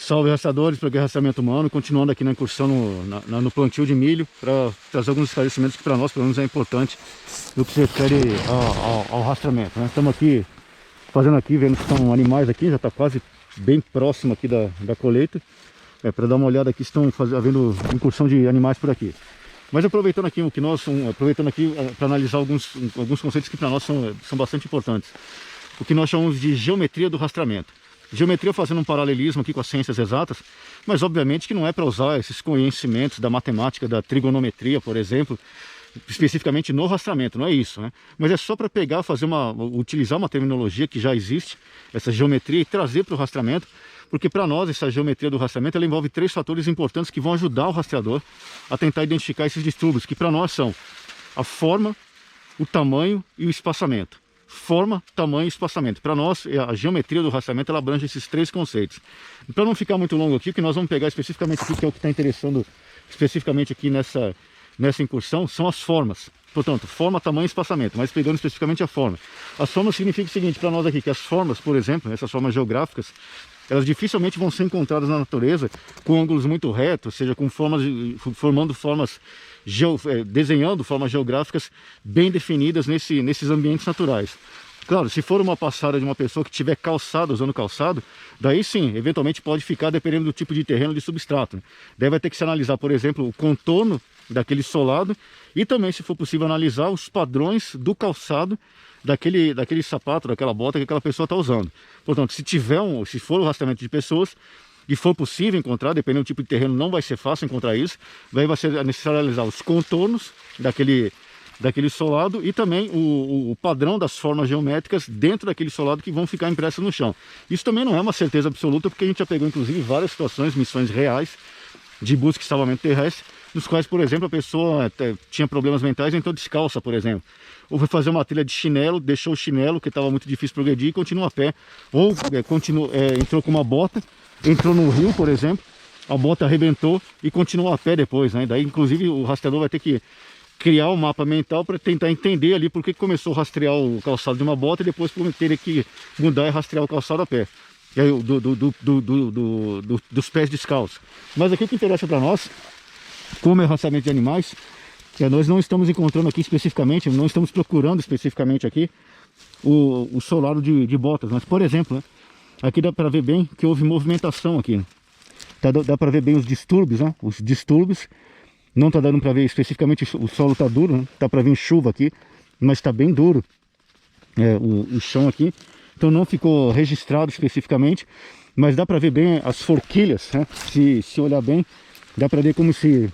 Salve rastreadores, programa Rastreamento Humano, continuando aqui na incursão no plantio de milho, para trazer alguns esclarecimentos que para nós, pelo menos, é importante no que se refere ao rastreamento, né? Estamos aqui, fazendo aqui, vendo que estão animais aqui, já está quase bem próximo aqui da colheita, para dar uma olhada aqui, estão havendo incursão de animais por aqui. Mas aproveitando aqui o que nós, para analisar alguns conceitos que para nós são bastante importantes. O que nós chamamos de geometria do rastreamento. Geometria fazendo um paralelismo aqui com as ciências exatas, mas obviamente que não é para usar esses conhecimentos da matemática, da trigonometria, por exemplo, especificamente no rastreamento, não é isso, né? Mas é só para pegar, utilizar uma terminologia que já existe, essa geometria, e trazer para o rastreamento, porque para nós essa geometria do rastreamento ela envolve 3 fatores importantes que vão ajudar o rastreador a tentar identificar esses distúrbios, que para nós são a forma, o tamanho e o espaçamento. Forma, tamanho e espaçamento. Para nós, a geometria do rastreamento ela abrange esses 3 conceitos. Para não ficar muito longo aqui, o que nós vamos pegar especificamente aqui, que é o que está interessando especificamente aqui nessa incursão, são as formas. Portanto, forma, tamanho e espaçamento, mas pegando especificamente a forma. As formas significa o seguinte para nós aqui, que as formas, por exemplo, essas formas geográficas, elas dificilmente vão ser encontradas na natureza com ângulos muito retos, ou seja, desenhando formas geográficas bem definidas nesses ambientes naturais. Claro, se for uma passada de uma pessoa que tiver calçado, usando calçado, daí sim, eventualmente pode ficar dependendo do tipo de terreno, de substrato, né? Daí vai ter que se analisar, por exemplo, o contorno daquele solado e também, se for possível, analisar os padrões do calçado daquele sapato, daquela bota que aquela pessoa está usando. Portanto, se for o rastreamento de pessoas e for possível encontrar, dependendo do tipo de terreno, não vai ser fácil encontrar isso, daí vai ser necessário analisar os contornos daquele solado e também o padrão das formas geométricas dentro daquele solado que vão ficar impressas no chão. Isso também não é uma certeza absoluta, porque a gente já pegou inclusive várias situações, missões reais de busca e salvamento terrestre, nos quais, por exemplo, a pessoa tinha problemas mentais, entrou descalça, por exemplo. Ou foi fazer uma trilha de chinelo, deixou o chinelo, que estava muito difícil progredir, e continua a pé. Ou entrou com uma bota, entrou no rio, por exemplo, a bota arrebentou e continuou a pé depois, né? Daí, inclusive, o rastreador vai ter que criar um mapa mental para tentar entender ali por que começou a rastrear o calçado de uma bota e depois ter que mudar e rastrear o calçado a pé. E aí, dos pés descalços. Mas aqui o que interessa para nós, como é rastreamento de animais, nós não estamos encontrando aqui especificamente, não estamos procurando especificamente aqui o solado de botas, mas, por exemplo, né, aqui dá para ver bem que houve movimentação aqui, né? Dá para ver bem os distúrbios, né? Os distúrbios, não está dando para ver especificamente, o solo está duro, né? Dá para ver chuva aqui, mas está bem duro o chão aqui, então não ficou registrado especificamente, mas dá para ver bem as forquilhas, né? Se olhar bem, dá para ver como se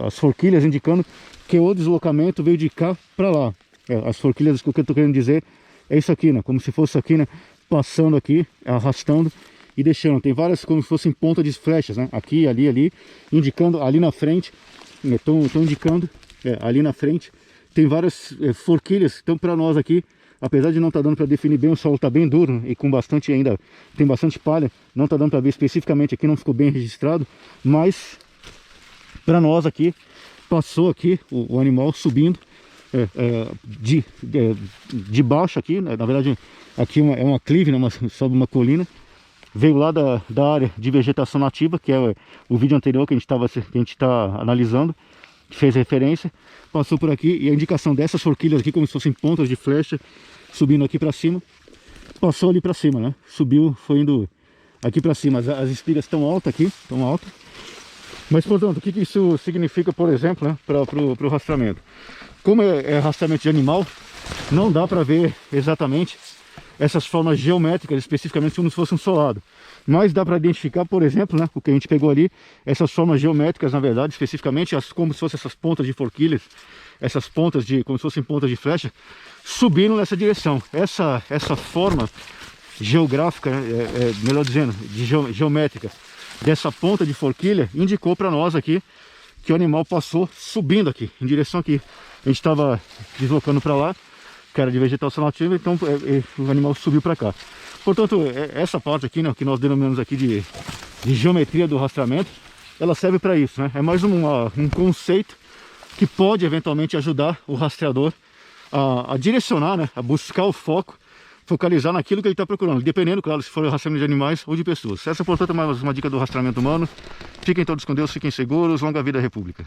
as forquilhas indicando que o deslocamento veio de cá para lá. As forquilhas, o que eu estou querendo dizer é isso aqui, né? Como se fosse aqui, né? Passando aqui, arrastando e deixando. Tem várias como se fossem ponta de flechas, né? Aqui, ali, indicando ali na frente. Estão indicando ali na frente. Tem várias forquilhas. Então, para nós aqui, apesar de não estar dando para definir bem, o solo está bem duro, né? E com bastante ainda, tem bastante palha, não está dando para ver especificamente aqui, não ficou bem registrado, mas para nós aqui, passou aqui o animal subindo de baixo aqui, né? Na verdade aqui é uma clive, né? Sobe uma colina, veio lá da área de vegetação nativa, que é o vídeo anterior que a gente está analisando, que fez referência, passou por aqui, e a indicação dessas forquilhas aqui, como se fossem pontas de flecha, subindo aqui para cima, passou ali para cima, né? Subiu, foi indo aqui para cima. As espigas estão altas aqui, estão altas. Mas, portanto, o que isso significa, por exemplo, né, para o rastreamento? Como é rastreamento de animal, não dá para ver exatamente essas formas geométricas, especificamente como se fosse um solado. Mas dá para identificar, por exemplo, né, o que a gente pegou ali, essas formas geométricas, na verdade, especificamente, como se fossem essas pontas de forquilhas, essas pontas como se fossem pontas de flecha, subindo nessa direção. Essa forma geográfica, melhor dizendo, geométrica, dessa ponta de forquilha, indicou para nós aqui que o animal passou subindo aqui, em direção aqui. A gente estava deslocando para lá, que era de vegetação nativa, então o animal subiu para cá. Portanto, essa parte aqui, né, que nós denominamos aqui de geometria do rastreamento, ela serve para isso, né? É mais um conceito que pode eventualmente ajudar o rastreador a direcionar, né, a buscar o foco focalizar naquilo que ele está procurando, dependendo, claro, se for rastreamento de animais ou de pessoas. Essa, portanto, é mais uma dica do rastreamento humano. Fiquem todos com Deus, fiquem seguros, longa vida à República.